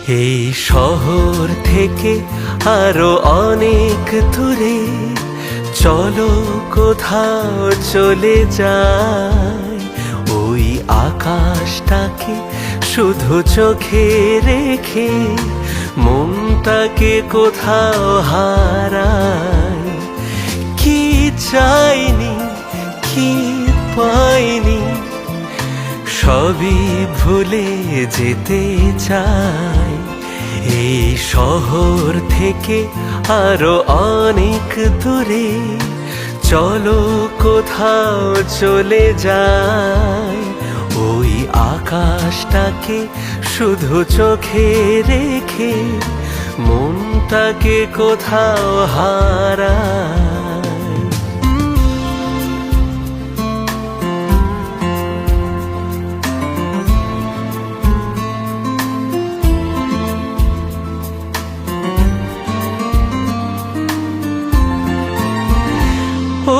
এই শহর থেকে আরো অনেক দূরে চলো কোথাও চলে যাই। ওই আকাশটাকে শুধু চোখে রেখে মনটাকে কোথাও হারাই। কি চাইনি কি পাইনি সবই ভুলে যেতে চাই। এই শহর থেকে আরো অনেক দূরে চলো কোথাও চলে যাই। ওই আকাশটাকে শুধু চোখে রেখে মনটাকে কোথাও হারাই।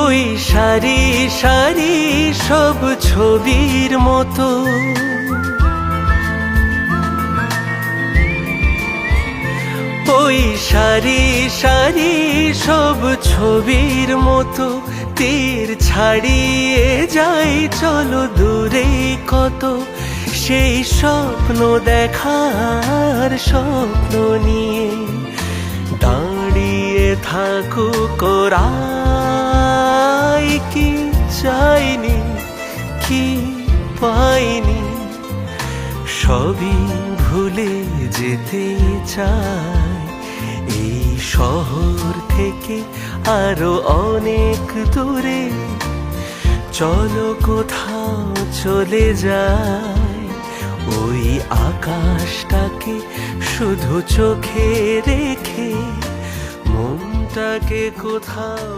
ওই সারি সারি সব ছবির মতো ওই সারি সারি সব ছবির মতো তীর ছাড়িয়ে যাই চলো দূরে কত। সেই স্বপ্ন দেখার স্বপ্ন নিয়ে দাঁড়িয়ে থাকুক ওরা। কি চাইনি কি পাইনি সবই ভুলে যেতে চাই। এই শহর থেকে আরো অনেক দূরে চলো কোথাও চলে যাই। ওই আকাশটাকে শুধু চোখে রেখে মনটাকে কোথাও